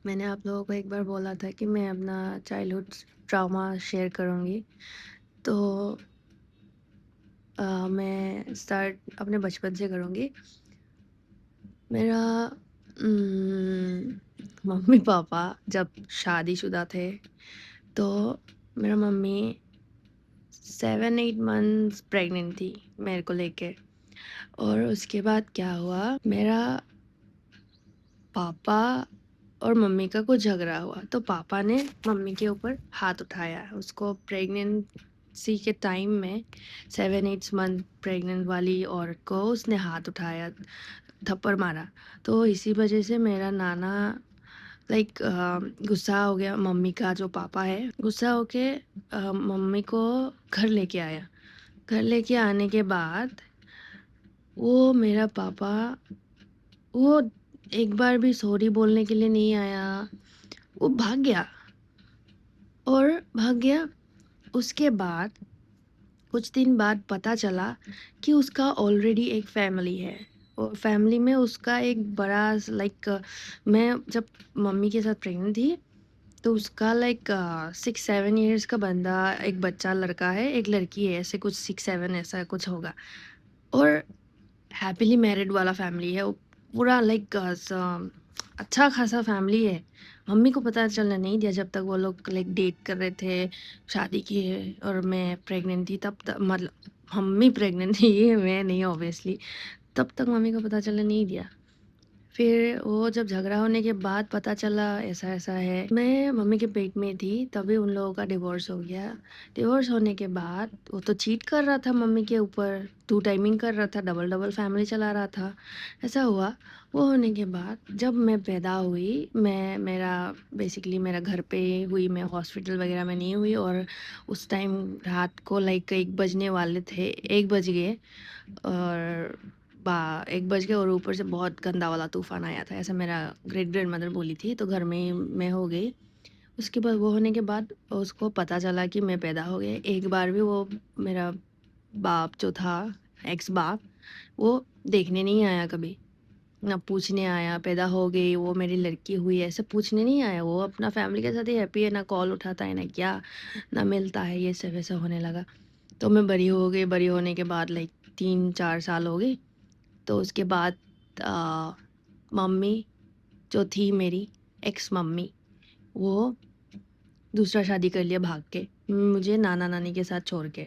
मैंने आप लोगों को एक बार बोला था कि मैं अपना चाइल्डहुड ट्रॉमा शेयर करूँगी। तो मैं स्टार्ट अपने बचपन से करूँगी। मेरा मम्मी-पापा जब शादीशुदा थे, तो मेरा मम्मी 7-8 मंथ्स प्रेग्नेंट थी मेरे को लेके। और उसके बाद क्या हुआ, मेरा पापा और मम्मी का कुछ झगड़ा हुआ, तो पापा ने मम्मी के ऊपर हाथ उठाया। उसको प्रेगनेंसी के टाइम में 7-8 मंथ प्रेग्नेंट वाली औरत को उसने हाथ उठाया, थप्पड़ मारा। तो इसी वजह से मेरा नाना लाइक गुस्सा हो गया। मम्मी का जो पापा है गुस्सा होके मम्मी को घर लेके आया। घर लेके आने के बाद वो मेरा पापा वो एक बार भी सॉरी बोलने के लिए नहीं आया। वो भाग गया और भाग गया। उसके बाद कुछ दिन बाद पता चला कि उसका ऑलरेडी एक फैमिली है और फैमिली में उसका एक बड़ा लाइक मैं जब मम्मी के साथ प्रेग्नेंट थी, तो उसका लाइक 6-7 ईयर्स का बंदा, एक बच्चा लड़का है, एक लड़की है, ऐसे कुछ 6-7 ऐसा कुछ होगा। और हैप्पीली मैरिड वाला फैमिली है वो, पूरा लाइक अच्छा खासा फैमिली है। मम्मी को पता चलने नहीं दिया जब तक वो लोग लाइक डेट कर रहे थे, शादी किए और मैं प्रेग्नेंट थी तब तक, मतलब मम्मी प्रेग्नेंट थी मैं नहीं ऑब्वियसली। तब तक मम्मी को पता चलने नहीं दिया। फिर वो जब झगड़ा होने के बाद पता चला ऐसा-ऐसा है। मैं मम्मी के पेट में थी तभी उन लोगों का डिवोर्स हो गया। डिवोर्स होने के बाद वो तो चीट कर रहा था मम्मी के ऊपर, 2 टाइमिंग कर रहा था, डबल-डबल फैमिली चला रहा था। ऐसा हुआ। वो होने के बाद जब मैं पैदा हुई, मैं मेरा बेसिकली मेरा घर पे हुई, मैं हॉस्पिटल वगैरह में नहीं हुई। और उस टाइम रात को लाइक 1 बजने वाले थे, 1 बज गए। और 1 बज गए और ऊपर से बहुत गंदा वाला तूफ़ान आया था, ऐसा मेरा ग्रेट ग्रैंडमदर बोली थी। तो घर में ही मैं हो गई। उसके बाद वो होने के बाद उसको पता चला कि मैं पैदा हो गई। एक बार भी वो मेरा बाप जो था, एक्स बाप, वो देखने नहीं आया कभी, ना पूछने आया पैदा हो गई, वो मेरी लड़की हुई, ऐसे पूछने नहीं आया। वो अपना फैमिली के साथ ही हैप्पी है, ना कॉल उठाता है ना क्या, ना मिलता है, ये सब ऐसा होने लगा। तो मैं बड़ी हो गई, बड़ी होने के बाद लाइक 3-4 साल हो गई। तो उसके बाद अ, मम्मी जो थी मेरी, एक्स मम्मी, वो दूसरा शादी कर लिया भाग के, मुझे नाना-नानी के साथ छोड़ के।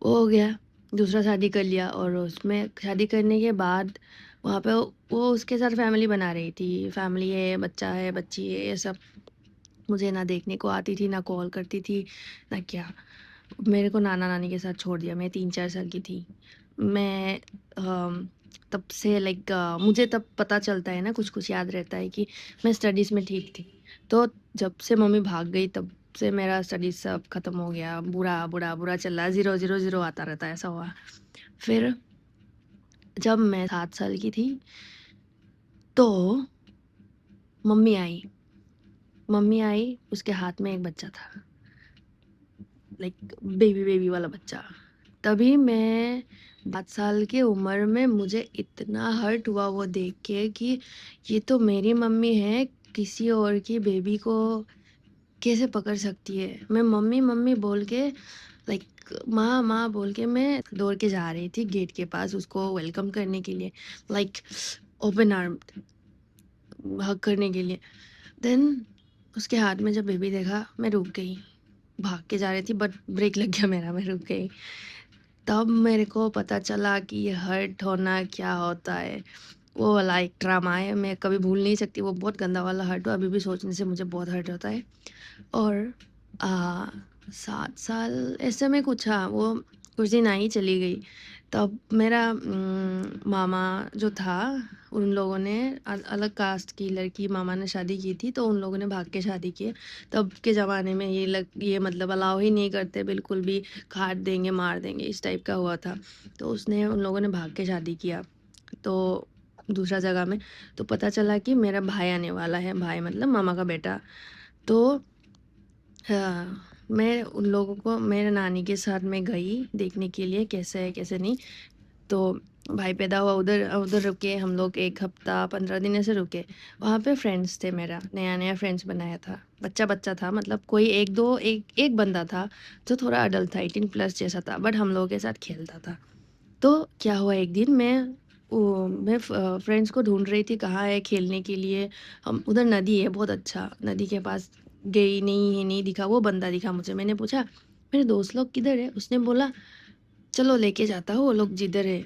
वो हो गया, दूसरा शादी कर लिया और उसमें शादी करने के बाद वहाँ पे वो उसके साथ फैमिली बना रही थी। फैमिली है, बच्चा है, बच्ची है, ये सब मुझे ना देखने को आती थी, ना कॉल करती थी, ना क्या। मेरे को नाना-नानी के साथ छोड़ दिया, मैं 3-4 साल की थी। मैं तब से लाइक मुझे तब पता चलता है ना, कुछ-कुछ याद रहता है कि मैं स्टडीज़ में ठीक थी। तो जब से मम्मी भाग गई तब से मेरा स्टडीज़ सब ख़त्म हो गया। बुरा, बुरा, बुरा चल रहा है, 0, 0, 0 आता रहता है, ऐसा हुआ। फिर जब मैं 7 साल की थी, तो मम्मी आई। मम्मी आई, उसके हाथ में एक बच्चा था, लाइक बेबी वाला बच्चा। तभी मैं 7 साल की उम्र में मुझे इतना हर्ट हुआ वो देख के कि ये तो मेरी मम्मी है, किसी और की बेबी को कैसे पकड़ सकती है। मैं मम्मी मम्मी बोल के लाइक माँ माँ बोल के मैं दौड़ के जा रही थी गेट के पास उसको वेलकम करने के लिए, लाइक ओपन आर्म्ड हग करने के लिए। देन उसके हाथ में जब बेबी देखा मैं रुक गई। भाग के जा रही थी बट ब्रेक लग गया मेरा, मैं रुक गई। तब मेरे को पता चला कि ये हर्ट होना क्या होता है। वो वाला एक ड्रामा है, मैं कभी भूल नहीं सकती। वो बहुत गंदा वाला हर्ट हुआ, अभी भी सोचने से मुझे बहुत हर्ट होता है। और 7 साल ऐसे में कुछ, हाँ, वो कुछ दिन आई चली गई। तब मेरा मामा जो था, उन लोगों ने अलग कास्ट की लड़की मामा ने शादी की थी, तो उन लोगों ने भाग के शादी की। तब के ज़माने में ये मतलब अलाउ ही नहीं करते बिल्कुल भी, काट देंगे, मार देंगे, इस टाइप का हुआ था। तो उसने उन लोगों ने भाग के शादी किया, तो दूसरा जगह में। तो पता चला कि मेरा भाई आने वाला है, भाई मतलब मामा का बेटा। तो हाँ, मैं उन लोगों को मेरे नानी के साथ मैं गई देखने के लिए कैसे है कैसे नहीं। तो भाई पैदा हुआ उधर उधर रुके हम लोग 1 हफ्ता 15 दिन ऐसे रुके। वहाँ पे फ्रेंड्स थे मेरा, नया-नया फ्रेंड्स बनाया था। बच्चा-बच्चा था मतलब कोई 1-2 एक बंदा था जो थोड़ा अडल्ट था 18 प्लस जैसा था बट हम लोगों के साथ खेलता था। तो क्या हुआ एक दिन मैं फ्रेंड्स को ढूँढ रही थी कहाँ है खेलने के लिए। हम उधर नदी है बहुत अच्छा, नदी के पास गई नहीं दिखा, वो बंदा दिखा मुझे। मैंने पूछा मेरे दोस्त लोग किधर है? उसने बोला चलो लेके जाता हूँ वो लोग जिधर है।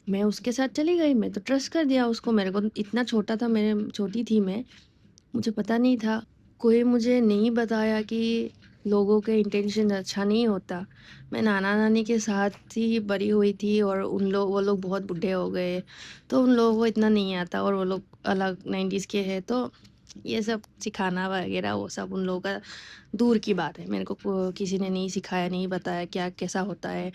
मैं उसके साथ चली गई, मैं तो ट्रस्ट कर दिया उसको, मेरे को इतना छोटा था छोटी थी मैं, मुझे पता नहीं था। कोई मुझे नहीं बताया कि लोगों के इंटेंशन अच्छा नहीं होता। मैं नाना-नानी के साथ ही बड़ी हुई थी और वो लोग बहुत बूढ़े हो गए, तो उन लोगों को इतना नहीं आता और वो लोग अलग 90s के हैं, तो ये सब सिखाना वगैरह वो सब उन लोगों का दूर की बात है। मेरे को किसी ने नहीं सिखाया, नहीं बताया क्या कैसा होता है,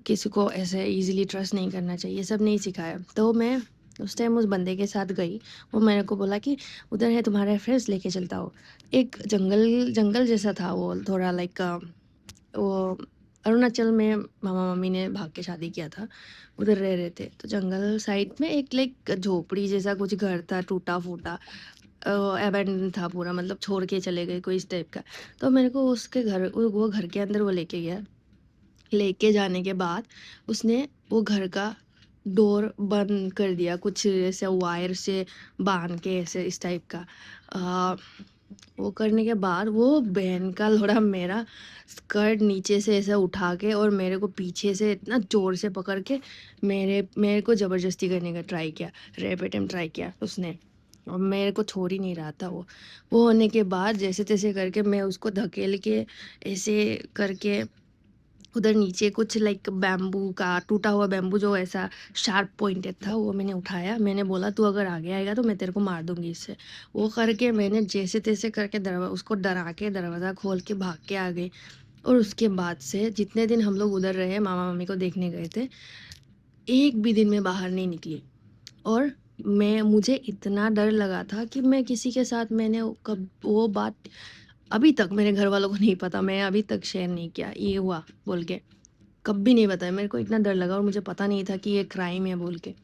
किसी को ऐसे ईज़िली ट्रस्ट नहीं करना चाहिए, ये सब नहीं सिखाया। तो मैं उस टाइम उस बंदे के साथ गई, वो मेरे को बोला कि उधर है तुम्हारा रेफ़रेंस लेके चलता हूँ। एक जंगल जंगल जैसा था वो थोड़ा लाइक वो अरुणाचल में मामा-मामी ने भाग के शादी किया था, उधर रह रहे थे। तो जंगल साइड में एक लाइक झोपड़ी जैसा कुछ घर था टूटा-फूटा अबैंडन था पूरा मतलब छोड़ के चले गए कोई इस टाइप का। तो मेरे को उसके घर वो घर के अंदर वो लेके गया। लेके जाने के बाद उसने वो घर का डोर बंद कर दिया कुछ ऐसे वायर से बांध के ऐसे इस टाइप का। अ, वो करने के बाद वो बहन का लोड़ा मेरा स्कर्ट नीचे से ऐसे उठा के और मेरे को पीछे से इतना ज़ोर से पकड़ के मेरे मेरे को ज़बरदस्ती करने का ट्राई किया, रेप अटेम्प्ट ट्राई किया उसने और मेरे को छोड़ ही नहीं रहा था वो। वो होने के बाद जैसे-तैसे करके मैं उसको धकेल के ऐसे करके उधर नीचे कुछ लाइक बैम्बू का टूटा हुआ बैम्बू जो ऐसा शार्प पॉइंटेड था वो मैंने उठाया। मैंने बोला तू अगर आगे आएगा तो मैं तेरे को मार दूँगी इससे। वो करके मैंने जैसे-तैसे करके उसको डरा के दरवाज़ा खोल के भाग के आ गई और उसके बाद से जितने दिन हम लोग उधर रहे मामा-मामी को देखने गए थे, एक भी दिन मैं बाहर नहीं निकली। और मुझे इतना डर लगा था कि मैं किसी के साथ मैंने कब वो बात अभी तक मेरे घर वालों को नहीं पता, मैं अभी तक शेयर नहीं किया, ये हुआ बोल के। कभी नहीं बताया, मेरे को इतना डर लगा और मुझे पता नहीं था कि ये क्राइम है बोल के।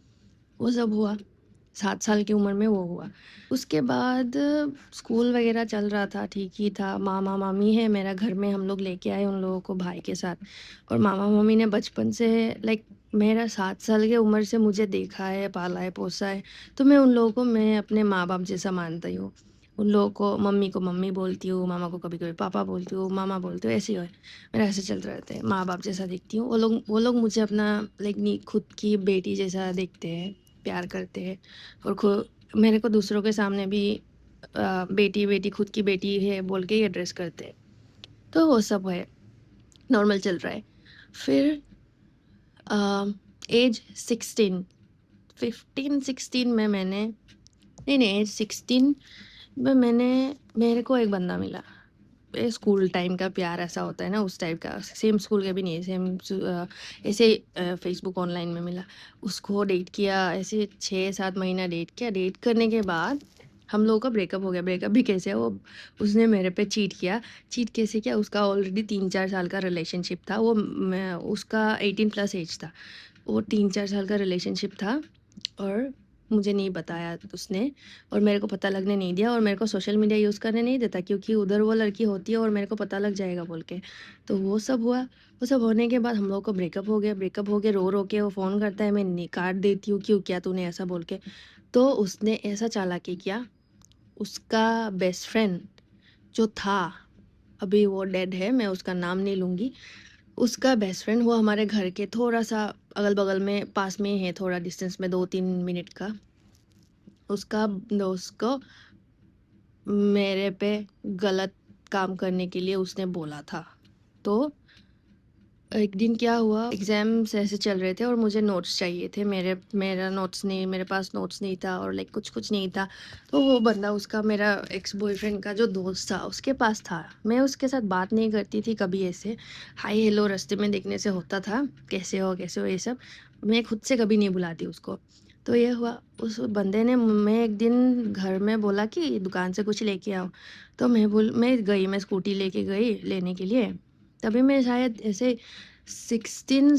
वो सब हुआ, 7 साल की उम्र में वो हुआ। उसके बाद स्कूल वगैरह चल रहा था, ठीक ही था। मामा-मामी है मेरा घर में, हम लोग लेके आए उन लोगों को भाई के साथ और मामा-मामी ने बचपन से लाइक मेरा 7 साल की उम्र से मुझे देखा है, पाला है, पोसा है, तो मैं उन लोगों को मैं अपने माँ-बाप जैसा मानती हूँ। उन लोगों को मम्मी बोलती हूँ, मामा को कभी-कभी पापा बोलती हूँ, मामा बोलती हूँ, ऐसे ही है। मेरा ऐसे चलते रहता है, माँ-बाप जैसा देखती हूँ। वो लोग मुझे अपना लाइक नी खुद की बेटी जैसा देखते हैं, प्यार करते हैं और मेरे को दूसरों के सामने भी बेटी खुद की बेटी है बोल के ही एड्रेस करते हैं। तो वो सब है, नॉर्मल चल रहा है। फिर एज 16 15-16 में मैंने नहीं एज 16 में मेरे को एक बंदा मिला। स्कूल टाइम का प्यार ऐसा होता है ना उस टाइप का, सेम स्कूल का भी नहीं, ऐसे फेसबुक ऑनलाइन में मिला। उसको डेट किया, ऐसे 6-7 महीना डेट किया। डेट करने के बाद हम लोगों का ब्रेकअप हो गया। ब्रेकअप भी कैसे वो उसने मेरे पे चीट किया। चीट कैसे किया, उसका ऑलरेडी 3-4 साल का रिलेशनशिप था। उसका 18 प्लस एज था। वो 3-4 साल का रिलेशनशिप था और मुझे नहीं बताया उसने और मेरे को पता लगने नहीं दिया और मेरे को सोशल मीडिया यूज़ करने नहीं देता क्योंकि उधर वो लड़की होती है और मेरे को पता लग जाएगा बोल के। तो वो सब हुआ, वो सब होने के बाद हम लोगों का ब्रेकअप हो गया, रो-रो के वो फ़ोन करता है, मैं काट देती हूँ, "क्यों किया तूने ऐसा?" बोल के। तो उसने ऐसा चालाकी किया, उसका बेस्ट फ्रेंड जो था, अभी वो डेड है, मैं उसका नाम नहीं लूँगी। उसका बेस्ट फ्रेंड वो हमारे घर के थोड़ा-सा अगल-बगल में पास में ही है, थोड़ा डिस्टेंस में 2-3 मिनट का। उसका दोस्त को मेरे पे गलत काम करने के लिए उसने बोला था। तो एक दिन क्या हुआ, एग्ज़ाम्स ऐसे चल रहे थे और मुझे नोट्स चाहिए थे। मेरे पास नोट्स नहीं था और लाइक कुछ नहीं था। तो वो बंदा उसका मेरा एक्स बॉयफ्रेंड का जो दोस्त था, उसके पास था। मैं उसके साथ बात नहीं करती थी कभी ऐसे। हाय हेलो रास्ते में देखने से होता था, कैसे हो ये सब। मैं खुद से कभी नहीं बुलाती उसको। तो ये हुआ, उस बंदे ने मैं एक दिन घर में बोला कि दुकान से कुछ लेके आओ। तो मैं स्कूटी लेके गई लेने के लिए। तभी मैं शायद ऐसे 16,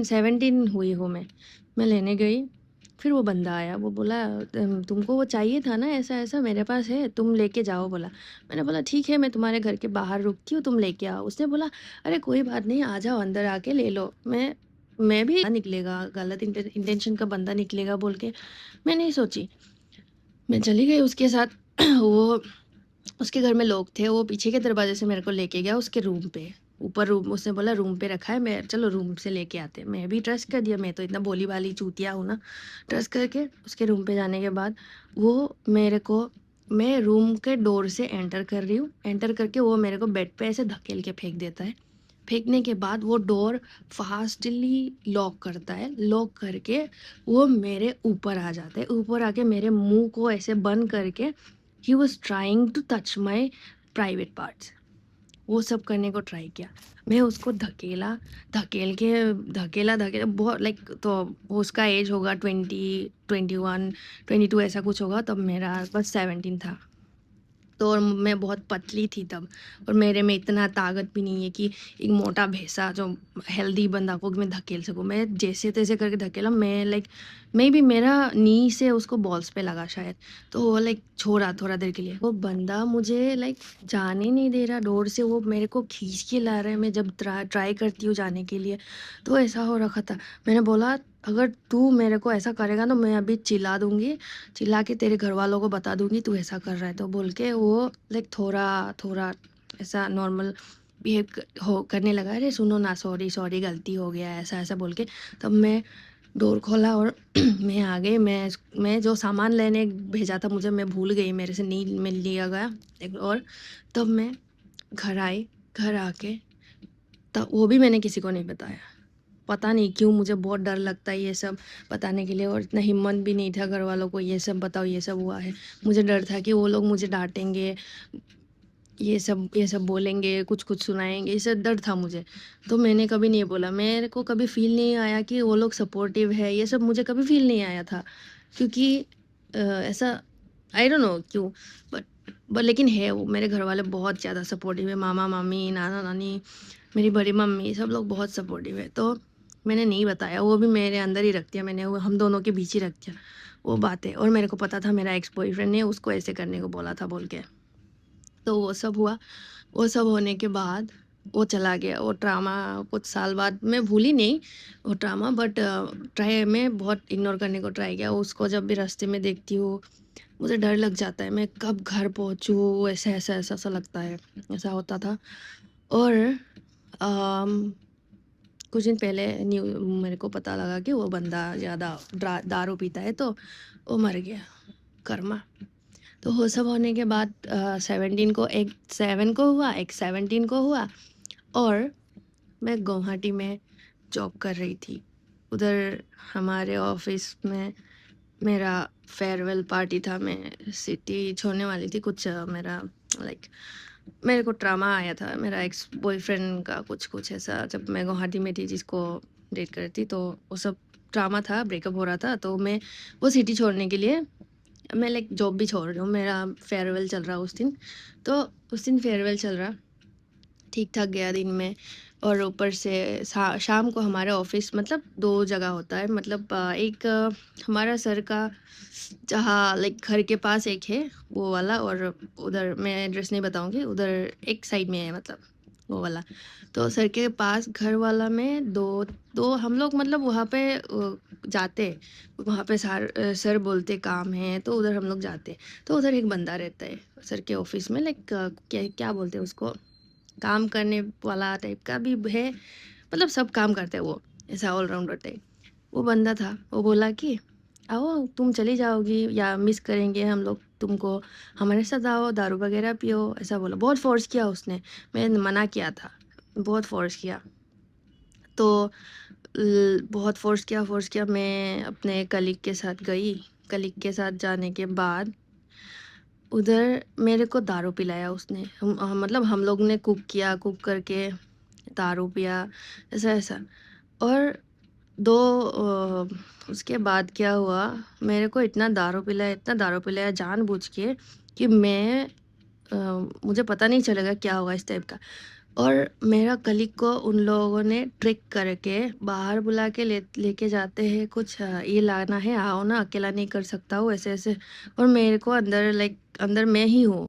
17 हुई हूँ मैं। मैं लेने गई, फिर वो बंदा आया, वो बोला तुमको वो चाहिए था ना ऐसा-ऐसा मेरे पास है, तुम लेके जाओ बोला। मैंने बोला ठीक है मैं तुम्हारे घर के बाहर रुकती हूँ, तुम लेके आओ। उसने बोला अरे कोई बात नहीं आ जाओ अंदर आके ले लो। मैं भी निकलेगा गलत इंटेंशन का बंदा निकलेगा बोल के मैं नहीं सोची। मैं चली गई उसके साथ वो उसके घर में लोग थे, वो पीछे के दरवाजे से मेरे को लेके गया उसके रूम पे। ऊपर रूम उसने बोला रूम पे रखा है, मैं चलो रूम से लेके आते हैं। मैं भी ट्रस्ट कर दिया, मैं तो इतना भोली-भाली चूतिया हूँ ना। ट्रस्ट करके उसके रूम पे जाने के बाद वो मेरे को मैं रूम के डोर से एंटर कर रही हूँ, एंटर करके वो मेरे को बेड पे ऐसे धकेल के फेंक देता है। फेंकने के बाद वो डोर फास्टली लॉक करता है, लॉक करके वो मेरे ऊपर आ जाता है, ऊपर आके मेरे मुँह को ऐसे बंद करके ही was trying to touch my private parts. वो सब करने को ट्राई किया। मैं उसको धकेला, धकेला बहुत लाइक तो उसका एज होगा 20, 21, 22 ऐसा कुछ होगा तब मेरा बस 17 था। तो और मैं बहुत पतली थी तब और मेरे में इतना ताकत भी नहीं है कि एक मोटा भैंसा जो हेल्दी बंदा को मैं धकेल सकूँ। मैं जैसे-तैसे करके धकेला मैं लाइक मेबी मेरा नी से उसको बॉल्स पे लगा शायद। तो वो लाइक छोड़ा थोड़ा देर के लिए। वो बंदा मुझे लाइक जाने नहीं दे रहा डोर से, वो मेरे को खींच के ला रहा है। मैं जब ट्राई करती हूँ जाने के लिए तो ऐसा हो रखा था। मैंने बोला अगर तू मेरे को ऐसा करेगा ना मैं अभी चिल्ला दूँगी, चिल्ला के तेरे घरवालों को बता दूँगी तू ऐसा कर रहा है। तो बोल के वो लाइक थोड़ा ऐसा नॉर्मल बिहेव करने लगा, अरे सुनो ना सॉरी गलती हो गया ऐसा-ऐसा बोल के। तब मैं डोर खोला और मैं आ गई। मैं जो सामान लेने भेजा था मुझे मैं भूल गई, मेरे से नहीं मिल लिया गया एक और तब मैं घर आई। घर आके तब वो भी मैंने किसी को नहीं बताया। पता नहीं क्यों मुझे बहुत डर लगता है ये सब बताने के लिए और इतना हिम्मत भी नहीं था घर वालों को ये सब बताओ ये सब हुआ है। मुझे डर था कि वो लोग मुझे डाँटेंगे, ये सब बोलेंगे, कुछ-कुछ सुनाएँगे, इससे डर था मुझे। तो मैंने कभी नहीं बोला, मेरे को कभी फ़ील नहीं आया कि वो लोग सपोर्टिव है, ये सब मुझे कभी फ़ील नहीं आया था। क्योंकि ऐसा आई डोंट नो क्यों बट लेकिन है वो मेरे घर वाले बहुत ज़्यादा सपोर्टिव है, मामा-मामी, नाना-नानी, मेरी बड़ी मम्मी सब लोग बहुत सपोर्टिव है। तो मैंने नहीं बताया, वो भी मेरे अंदर ही रख दिया मैंने, वो हम दोनों के बीच ही रख दिया वो बातें और मेरे को पता था मेरा एक्स बॉयफ्रेंड ने उसको ऐसे करने को बोला था बोल के। तो वो सब हुआ, वो सब होने के बाद वो चला गया, वो ड्रामा कुछ साल बाद मैं भूली नहीं वो ड्रामा बट ट्राई मैं बहुत इग्नोर करने को ट्राई किया। उसको जब भी रास्ते में देखती हूँ, मुझे डर लग जाता है, मैं कब घर पहुँचूँ ऐसा-ऐसा लगता है, ऐसा होता था। और अम, कुछ दिन पहले मेरे को पता लगा कि वो बंदा ज़्यादा दारू पीता है तो वो मर गया, कर्मा। तो वो सब होने के बाद 17 को एक 7 को हुआ, एक 17 को हुआ और मैं गुवाहाटी में जॉब कर रही थी। उधर हमारे ऑफ़िस में मेरा फेयरवेल पार्टी था, मैं सिटी छोड़ने वाली थी कुछ मेरा लाइक मेरे को ट्रॉमा आया था, मेरा एक्स बॉयफ्रेंड का कुछ ऐसा जब मैं गुवाहाटी में थी जिसको डेट कर रही थी तो वो सब ट्रॉमा था, ब्रेकअप हो रहा था तो मैं वो सिटी छोड़ने के लिए मैं लाइक जॉब भी छोड़ रही हूँ, मेरा फेयरवेल चल रहा उस दिन। तो उस दिन फेयरवेल चल रहा, ठीक-ठाक गया दिन में और ऊपर से शाम को हमारे ऑफ़िस मतलब 2 जगह होता है मतलब एक हमारा सर का जहाँ लाइक घर के पास एक है वो वाला और उधर मैं एड्रेस नहीं बताऊँगी, उधर एक साइड में है मतलब वो वाला। तो सर के पास घर वाला में 2 हम लोग मतलब वहाँ पे जाते, वहाँ पे सर बोलते काम है तो उधर हम लोग जाते। तो उधर एक बंदा रहता है सर के ऑफ़िस में लाइक क्या क्या बोलते हैं उसको, काम करने वाला टाइप का भी है, मतलब सब काम करता है वो, ऐसा ऑलराउंडर टाइप। वो बंदा था, वो बोला कि आओ तुम चली जाओगी या मिस करेंगे हम लोग तुमको, हमारे साथ आओ, दारू वगैरह पियो, ऐसा बोला। बहुत फ़ोर्स किया उसने, मैंने मना किया था, बहुत फ़ोर्स किया। तो बहुत फ़ोर्स किया, मैं अपने कलीग के साथ गई, कलीग के साथ जाने के बाद उधर मेरे को दारू पिलाया उसने। मतलब हम लोग ने कुक किया, कुक करके दारू पिया, ऐसा-ऐसा। और 2 उसके बाद क्या हुआ, मेरे को इतना दारू पिलाया जानबूझ के कि मैं मुझे पता नहीं चलेगा क्या होगा इस टाइप का। और मेरा कलीग को उन लोगों ने ट्रिक करके बाहर बुला के लेके जाते हैं, कुछ ये लाना है, आओ ना, अकेला नहीं कर सकता हूँ, ऐसे-ऐसे। और मेरे को अंदर लाइक अंदर मैं ही हूँ,